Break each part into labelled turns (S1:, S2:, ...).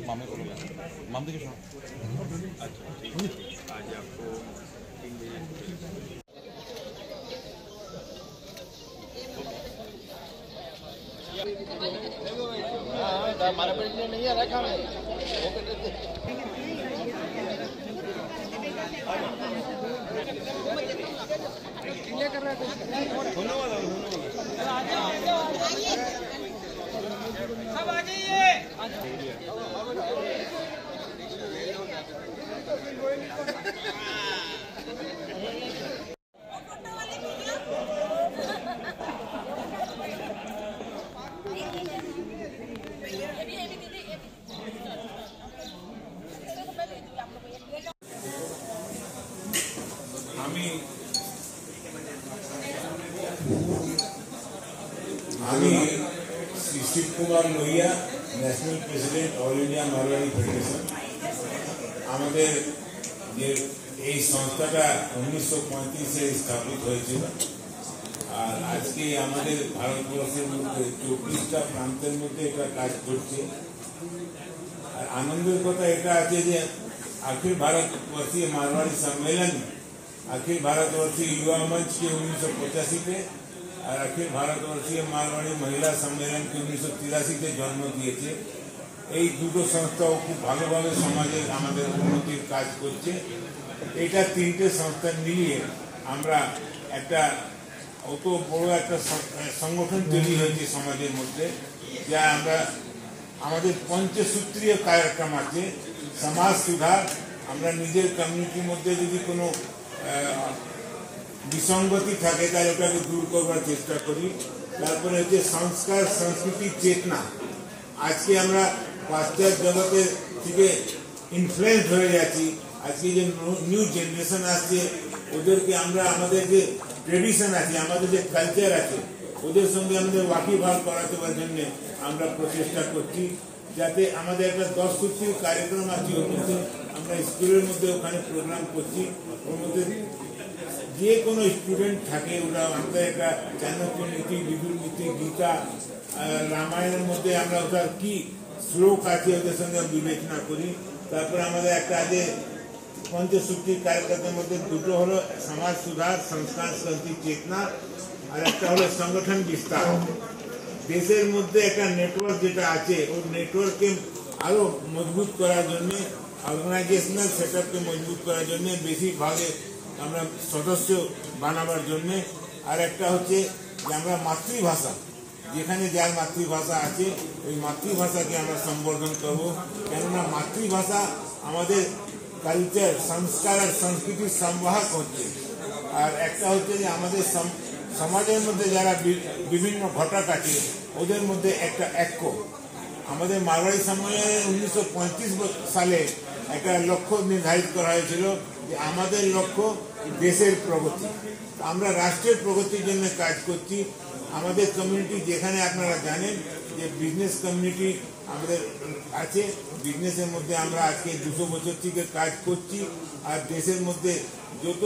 S1: मामे को मामले के अच्छा ठीक है आज आपको 3 बजे हमारा पेट में नहीं है रखा है कर रहा है सब आ जाइए
S2: Shiv Kumar Lohia national president all India Marwari federation আমাদের যে এই সংস্থাটা 1935 এ স্থাপিত হয়েছিল আর আজকে আমাদের ভারতবর্ষের মধ্যে 24টা প্রান্তের মধ্যে এটা কাজ করছে আর আনন্দের কথা এটা আছে যে अखिल भारतवर्षीय मारवाड़ी सम्मेलन अखिल भारतवर्षीय युवा मंच के 1985 पे और अखिल भारतवर्षीय मारवाड़ी महिला सम्मेलन के 1983 के जन्म दिए এই দুটো সংস্থাও খুব ভালোভাবে সমাজের আমাদের উন্নতির কাজ করছে এটা তিনটে সংস্থা মিলিয়ে আমরা একটা অত বড় একটা সংগঠন তৈরি হয়েছে সমাজের মধ্যে যা আমরা আমাদের পঞ্চসূত্রীয় কার্যক্রম আছে समाज सुधार আমরা নিজের কমিউনিটির মধ্যে যদি কোনো विसंगति থাকে তাহলে ওটাকে দূর করার চেষ্টা করি তারপরে হচ্ছে সংস্কার সংস্কৃতি চেতনা আজকে আমরা পাশ্চাত্য জগতে থেকে ইনফ্লুয়েন্স হয়ে যাচ্ছি আজকে যে নিউ জেনারেশন আসছে ওদেরকে আমরা আমাদের যে ট্রেডিশন আছে আমাদের যে কালচার আছে ওদের সঙ্গে আমাদের ওয়াকিবহাল করাতে জন্য আমরা প্রচেষ্টা করছি যাতে আমাদের একটা 10 সূত্রের কার্যক্রম আছে ওর মধ্যে আমরা স্কুলের মধ্যে ওখানে প্রোগ্রাম করছি ওর মধ্যে যে কোনো স্টুডেন্ট থাকে ওরা আমাদের একটা চাণক্য নীতি বিদুর নীতি গীতা রামায়ণের মধ্যে আমরা ওটার কি শ্লোক আছে ওদের সঙ্গে বিবেচনা করি তারপরে আমাদের একটা যে পঞ্চসূত্রির কার্যক্রমের মধ্যে দুটো হলো সমাজ সুধার সংস্কার সংস্কৃতি চেতনা আর একটা হলো সংগঠন বিস্তার দেশের মধ্যে একটা নেটওয়ার্ক যেটা আছে ওই নেটওয়ার্ককে আরো মজবুত করার জন্য অর্গানাইজেশনাল সেটআপকে মজবুত করার জন্য বেশিরভাগে আমরা সদস্য বানাবার জন্য আর একটা হচ্ছে যে আমরা মাতৃভাষা যেখানে যার মাতৃভাষা আছে ওই মাতৃভাষাকে আমরা সম্বর্ধন করব কেননা মাতৃভাষা আমাদের কালচার সংস্কার আর সংস্কৃতির সংবাহক হচ্ছে আর একটা হচ্ছে যে আমাদের সমাজের মধ্যে যারা বিভিন্ন ঘটক আছে ওদের মধ্যে একটা ঐক্য আমাদের মারওয়াড়ি সম্মেলনে 1935 সালে একটা লক্ষ্য নির্ধারিত করা হয়েছিল যে আমাদের লক্ষ্য দেশের প্রগতি আমরা রাষ্ট্রের প্রগতির জন্য কাজ করছি আমাদের কমিউনিটি যেখানে আপনারা জানেন যে বিজনেস কমিউনিটি আমাদের আছে বিজনেসের মধ্যে আমরা আজকে 200 বছর থেকে কাজ করছি আর দেশের মধ্যে যত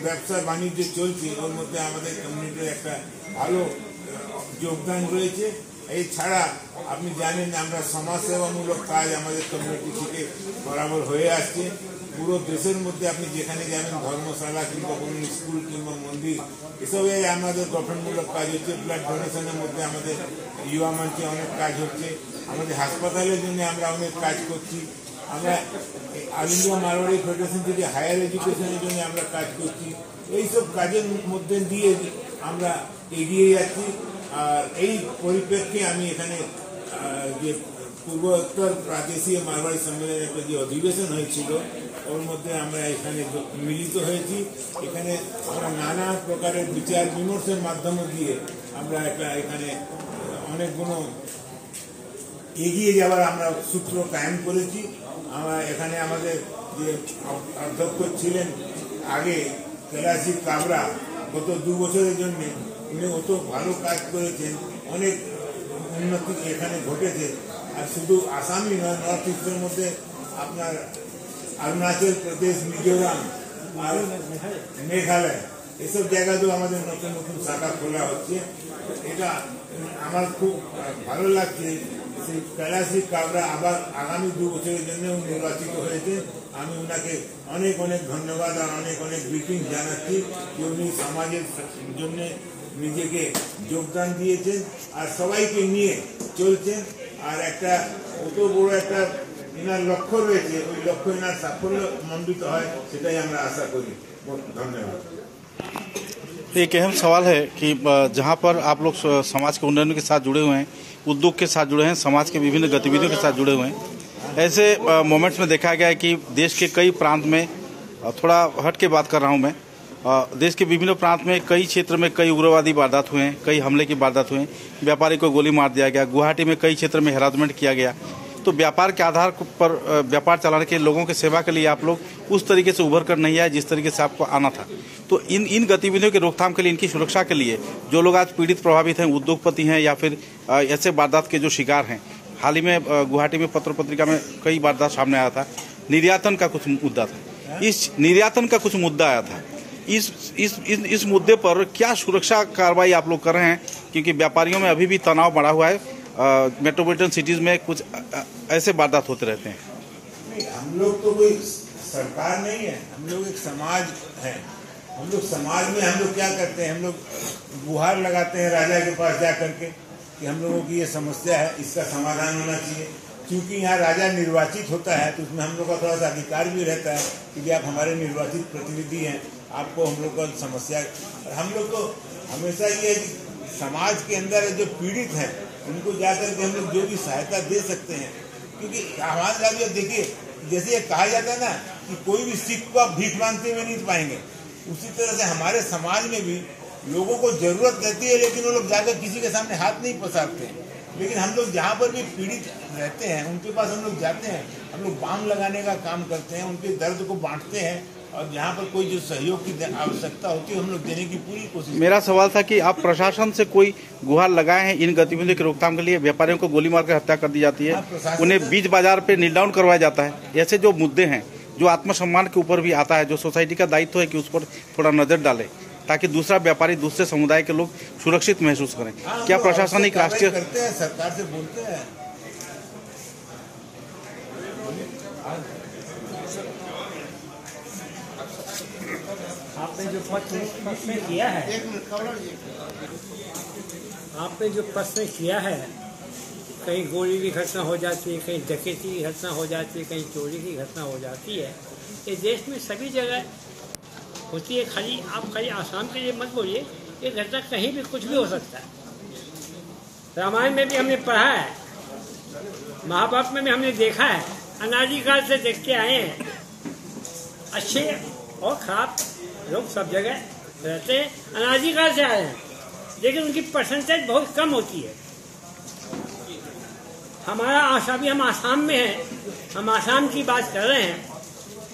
S2: ব্যবসা বাণিজ্য চলছে ওর মধ্যে আমাদের কমিউনিটির একটা ভালো যোগদান রয়েছে এই ছাড়া আপনি জানেন আমরা সমাজসেবামূলক কাজ আমাদের কমিউনিটি থেকে বরাবর হয়ে আসছে পুরো দেশের মধ্যে আপনি যেখানে যাবেন ধর্মশালা কিংবা কোনো স্কুল কিংবা মন্দির এসবে আমাদের গঠনমূলক কাজ হচ্ছে ব্লাড ডোনেশনের মধ্যে আমাদের युवा मंचे অনেক কাজ হচ্ছে আমাদের হাসপাতালের জন্য আমরা অনেক কাজ করছি আমরা অল ইন্ডিয়া মারওয়াড়ি ফেডারেশন থেকে হায়ার এডুকেশনের জন্য আমরা কাজ করছি এই সব কাজের মধ্যে দিয়ে আমরা এগিয়ে যাচ্ছি আর এই পরিপ্রেক্ষিতে আমি এখানে যে পূর্বোত্তর প্রাদেশীয় মারওয়াড়ি সম্মেলনের একটা যে অধিবেশন হয়েছিল ওর মধ্যে আমরা এখানে মিলিত হয়েছি এখানে আমরা নানা প্রকারের বিচার বিমর্শের মাধ্যমে দিয়ে আমরা একটা এখানে অনেকগুলো এগিয়ে যাওয়ার আমরা সূত্র কায়েম করেছি আমরা এখানে আমাদের যে অধ্যক্ষ ছিলেন আগে कैलाशी काबरा गत 2 বছরের জন্য উনি অত ভালো কাজ করেছেন অনেক উন্নতি এখানে ঘটেছে আর শুধু আসামই নয় নর্থ ইস্টের মধ্যে আপনার अरुणाचल प्रदेश मिजोराम और मेघालय এসব জায়গাতেও আমাদের নতুন নতুন শাখা খোলা হচ্ছে এটা আমার খুব ভালো লাগছে সেই কৈলাসী কাবরা আবার আগামী 2 বছরের জন্য নির্বাচিত হয়েছে। আমি ওনাকে অনেক অনেক ধন্যবাদ আর অনেক অনেক গ্রিটিং জানাচ্ছি যে উনি সমাজের জন্য নিজেকে যোগদান দিয়েছেন আর সবাইকে নিয়ে চলছেন। আর একটা অত বড় একটা ইনার লক্ষ্য রয়েছে, ওই লক্ষ্য ইনার সাফল্য মণ্ডিত হয়, সেটাই আমরা আশা করি। ধন্যবাদ।
S3: एक अहम सवाल है कि जहां पर आप लोग समाज के उन्नयन के साथ जुड़े हुए हैं, उद्योग के साथ जुड़े हैं, समाज के विभिन्न गतिविधियों के साथ जुड़े हुए हैं, ऐसे मोमेंट्स में देखा गया है कि देश के कई प्रांत में, थोड़ा हट के बात कर रहा हूं मैं, देश के विभिन्न प्रांत में कई क्षेत्र में कई उग्रवादी वारदात हुए हैं, कई हमले की वारदात हुए हैं, व्यापारी को गोली मार दिया गया, गुवाहाटी में कई क्षेत्र में हैरासमेंट किया गया। तो व्यापार के आधार पर व्यापार चलाने के लोगों के सेवा के लिए आप लोग उस तरीके से उभर कर नहीं आए जिस तरीके से आपको आना था। तो इन गतिविधियों के रोकथाम के लिए, इनकी सुरक्षा के लिए जो लोग आज पीड़ित प्रभावित हैं, उद्योगपति हैं या फिर ऐसे वारदात के जो शिकार हैं, हाल ही में गुवाहाटी में पत्र पत्रिका में कई वारदात सामने आया था, निर्यातन का कुछ मुद्दा था, इस निर्यातन का कुछ मुद्दा आया था। इस मुद्दे पर क्या सुरक्षा कार्रवाई आप लोग कर रहे हैं? क्योंकि व्यापारियों में अभी भी तनाव बढ़ा हुआ है, मेट्रोपॉलिटन सिटीज में कुछ ऐसे वारदात होते रहते हैं।
S2: नहीं, हम लोग तो कोई सरकार नहीं है, हम लोग एक समाज है। हम लोग समाज में हम लोग क्या करते हैं, हम लोग गुहार लगाते हैं राजा के पास जा करके कि हम लोगों की ये समस्या है, इसका समाधान होना चाहिए। क्योंकि यहाँ राजा निर्वाचित होता है तो उसमें हम लोग का थोड़ा सा अधिकार भी रहता है क्योंकि आप हमारे निर्वाचित प्रतिनिधि हैं, आपको हम लोग का समस्या। हम लोग को हमेशा ये समाज के अंदर जो पीड़ित हैं उनको जाकर के हम लोग जो भी सहायता दे सकते हैं, क्योंकि हमारे साथ देखिए जैसे ये कहा जाता है ना कि कोई भी सिख को आप भीख मांगते हुए नहीं पाएंगे, उसी तरह से हमारे समाज में भी लोगों को जरूरत रहती है लेकिन वो लोग जाकर किसी के सामने हाथ नहीं पसारते हैं। लेकिन हम लोग जहाँ पर भी पीड़ित रहते हैं उनके पास हम लोग जाते हैं, हम लोग बाम लगाने का काम करते हैं, उनके दर्द को बांटते हैं और जहाँ पर कोई जो सहयोग की आवश्यकता होती है हम लोग देने की पूरी कोशिश।
S3: मेरा सवाल था कि आप प्रशासन से कोई गुहार लगाए हैं इन गतिविधियों की रोकथाम के लिए? व्यापारियों को गोली मारकर हत्या कर दी जाती है, उन्हें बीच बाजार पे नील डाउन करवाया जाता है। ऐसे जो मुद्दे हैं जो आत्मसम्मान के ऊपर भी आता है, जो सोसाइटी का दायित्व है कि उस पर थोड़ा नजर डाले ताकि दूसरा व्यापारी, दूसरे समुदाय के लोग सुरक्षित महसूस करें। क्या प्रशासन एक राष्ट्रीय
S2: करते हैं, सरकार से बोलते हैं?
S4: आपने जो प्रश्न किया है, आपने जो प्रश्न किया है, कहीं गोली की घटना हो जाती है, कहीं डकैती की घटना हो जाती है, कहीं चोरी की घटना हो जाती है, ये देश में सभी जगह होती है। आप खाली आसाम के लिए मत बोलिए, ये घटना कहीं भी कुछ भी हो सकता है। रामायण में भी हमने पढ़ा है, महाभारत में भी हमने देखा है, अनादिकाल से देखते आए हैं। अच्छे और खराब लोग सब जगह रहते हैं, अनादिकाल से आए हैं, लेकिन उनकी परसेंटेज बहुत कम होती है। हमारा आशा भी, हम आसाम में हैं, हम आसाम की बात कर रहे हैं।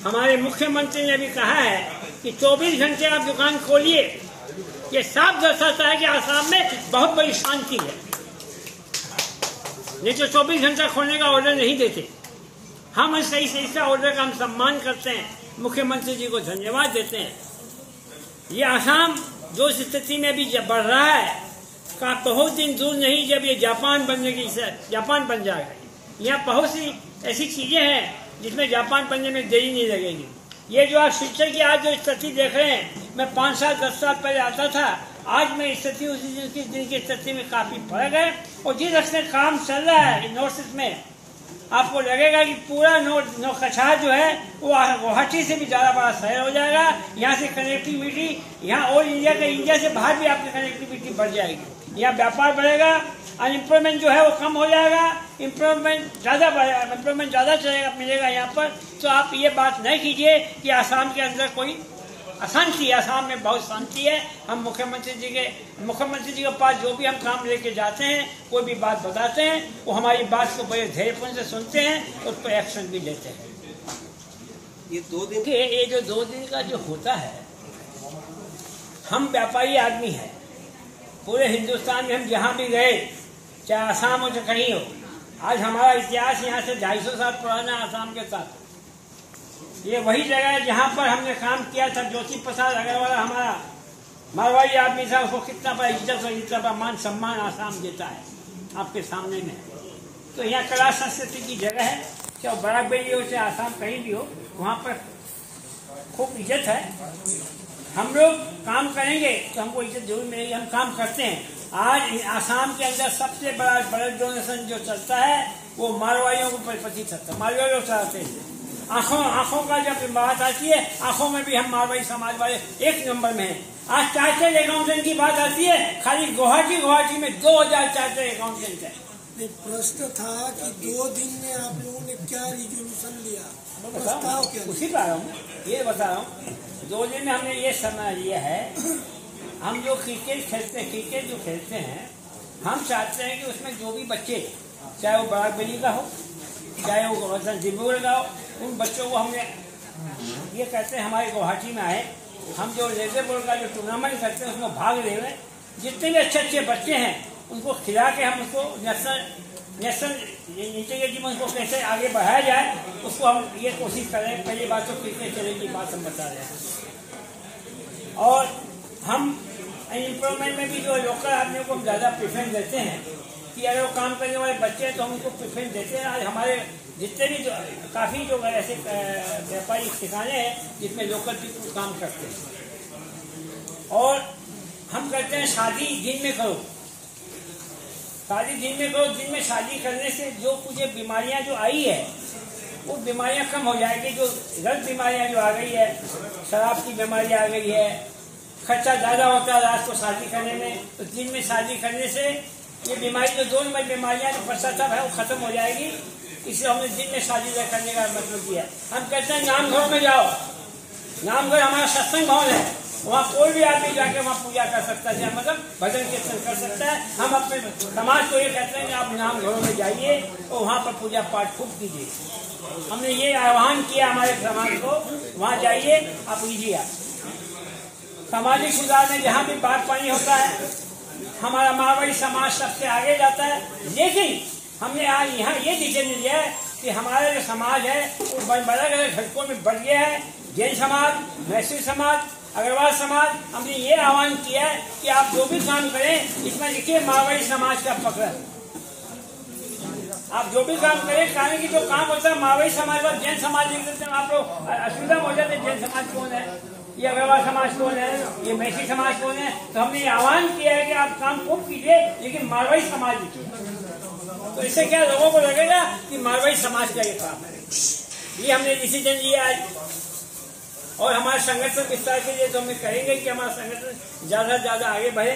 S4: हमारे मुख्यमंत्री ने भी कहा है कि 24 घंटे आप दुकान खोलिए। ये साफ दर्शाता है कि आसाम में बहुत बड़ी शांति है। नहीं तो 24 घंटा खोलने का ऑर्डर नहीं देते। हम इसका ऑर्डर का हम सम्मान करते हैं, मुख्यमंत्री जी को धन्यवाद देते हैं। ये आसाम जो स्थिति में भी बढ़ रहा है का बहुत दिन दूर नहीं जब ये जापान बन जाएगा। यहाँ बहुत सी ऐसी चीजें हैं जिसमें जापान बनने में देरी नहीं लगेगी। ये जो आप शिक्षक की आज जो स्थिति देख रहे हैं, मैं 5 साल 10 साल पहले आता था, आज मैं स्थिति उसी दिन की स्थिति में काफी फर्क है। और जिस तरह से काम चल रहा है नॉर्थ ईस्ट में, आपको लगेगा कि पूरा कछार जो है वो गुवाहाटी से भी ज़्यादा बड़ा शहर हो जाएगा। यहाँ से कनेक्टिविटी, यहाँ और इंडिया से बाहर भी आपकी कनेक्टिविटी बढ़ जाएगी। यहाँ व्यापार बढ़ेगा, अनएम्प्लॉयमेंट जो है वो कम हो जाएगा, एम्प्लॉयमेंट ज़्यादा चलेगा मिलेगा यहाँ पर। तो आप ये बात नहीं कीजिए कि आसाम के अंदर कोई अशांति है। आसाम में बहुत शांति है। हम मुख्यमंत्री जी के पास जो भी हम काम लेके जाते हैं, कोई भी बात बताते हैं, वो हमारी बात को बड़े धैर्यपूर्ण से सुनते हैं, उस पर एक्शन भी लेते हैं। ये 2 दिन का जो होता है, हम व्यापारी आदमी हैं, पूरे हिंदुस्तान में हम जहाँ भी गए, चाहे आसाम हो चाहे कहीं हो, आज हमारा इतिहास यहाँ से 250 साल पुराना आसाम के साथ। ये वही जगह है जहाँ पर हमने काम किया था। ज्योति प्रसाद अग्रवाल हमारा मारवाड़ी आदमी था, उसको कितना बड़ा इज्जत और इतना बड़ा मान सम्मान आसाम देता है आपके सामने में। तो यहाँ कला संस्कृति की जगह है, चाहे बराकबेली हो चाहे आसाम कहीं भी हो, वहाँ पर खूब इज्जत है। हम लोग काम करेंगे तो हमको इज्जत जरूर मिलेगी, हम काम करते हैं। आज आसाम के अंदर सबसे बड़ा ब्लड डोनेशन जो चलता है वो मारवाड़ियों को प्रतीत होता है, मारवाड़ी लोग चलाते हैं। आंखों का जब बात आती है, आंखों में भी हम मारवाड़ी समाज वाले एक नंबर में हैं। आज चार्टर्ड अकाउंटेंट की बात आती है, खाली गुवाहाटी में 2000 चार्टर्ड अकाउंटेंट है।
S5: प्रश्न था कि 2 दिन में आप लोगों ने क्या रिजोल्यूशन लिया, प्रस्ताव क्या?
S4: उसी पर आ रहा हूँ, ये बता रहा हूँ। 2 दिन में हमने ये समय लिया है, हम जो क्रिकेट जो खेलते हैं, हम चाहते हैं कि उसमें जो भी बच्चे, चाहे वो बराकबेली का हो चाहे वो डिब्रूगढ़ का हो, उन बच्चों को हमने ये कहते हैं हमारे गुवाहाटी में आए, हम जो लेजर बॉल का जो टूर्नामेंट करते हैं उसमें भाग ले रहे। जितने भी अच्छे बच्चे हैं उनको खिला के हम उसको नेशनल इंटीग्रिटी में उनको कैसे आगे बढ़ाया जाए, उसको हम ये कोशिश करें। पहली बात तो क्रिकेट चलेगी, बात हम बता रहे हैं। और हम इम्प्रूवमेंट में भी जो लोकल आदमियों को हम ज़्यादा प्रेफरेंस देते हैं कि अगर वो काम करने वाले बच्चे हैं तो हम उनको प्रेफरेंस देते हैं। आज हमारे जितने भी काफ़ी जो ऐसे व्यापारिक ठिकाने हैं जिसमें लोकल पीपल काम करते हैं। और हम कहते हैं शादी दिन में करो, शादी दिन में करो। दिन में शादी करने से जो कुछ बीमारियां जो आई है वो बीमारियां कम हो जाएगी। जो गलत बीमारियां जो आ गई है, शराब की बीमारी आ गई है, खर्चा ज़्यादा होता है रात को शादी करने में, तो दिन में शादी करने से ये बीमारी जो 2 नंबर बीमारियां जो पश्चाताप है वो खत्म हो जाएगी। इसलिए हमने दिन में शादी करने का मतलब किया। हम कहते हैं नामघर में जाओ, नामघर हमारा सत्संग भवन है, वहाँ कोई भी आदमी जाके वहाँ पूजा कर सकता है, मतलब भजन कीर्तन कर सकता है। हम अपने समाज को ये कहते हैं कि आप नाम घरों में जाइए और वहाँ पर पूजा पाठ खूब कीजिए। हमने ये आह्वान किया हमारे समाज को, वहाँ जाइए आप कीजिए। सामाजिक सुधार में जहाँ भी बात पानी होता है हमारा मारवाड़ी समाज सबसे आगे जाता है। लेकिन हमने आज यहाँ ये डिसीजन लिया है कि हमारा जो समाज है वो अलग अलग घटकों में बढ़ गया है। जैन समाज, मैसूर समाज, अग्रवाल समाज, हमने ये आह्वान किया है कि आप जो भी काम करें इसमें लिखिए मारवाड़ी समाज का पकड़। आप जो भी काम करें, कारण की जो काम होता है मारवाड़ी समाज और जैन समाज लिख देते हैं, आप लोग असुविधा हो जाते हैं। जैन समाज कौन है, ये अग्रवाल समाज कौन है, ये मैसी समाज कौन है। तो हमने ये आह्वान किया है कि आप काम खूब कीजिए लेकिन मारवाड़ी समाज लिखिए। तो इससे क्या लोगों को लगेगा कि मारवाड़ी समाज का ये काम है। ये हमने डिसीजन लिया आज। और हमारे संगठन विस्तार के लिए तो हम करेंगे कि हमारा संगठन ज्यादा से ज्यादा आगे बढ़े,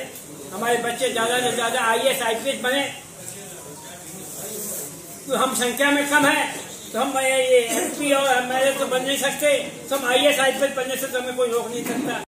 S4: हमारे बच्चे ज्यादा से ज्यादा IAS IPS बने। तो हम संख्या में कम है तो हम ये MP और MLA तो बन नहीं सकते, तो हम IAS IPS बनने से तो हमें कोई रोक नहीं सकता।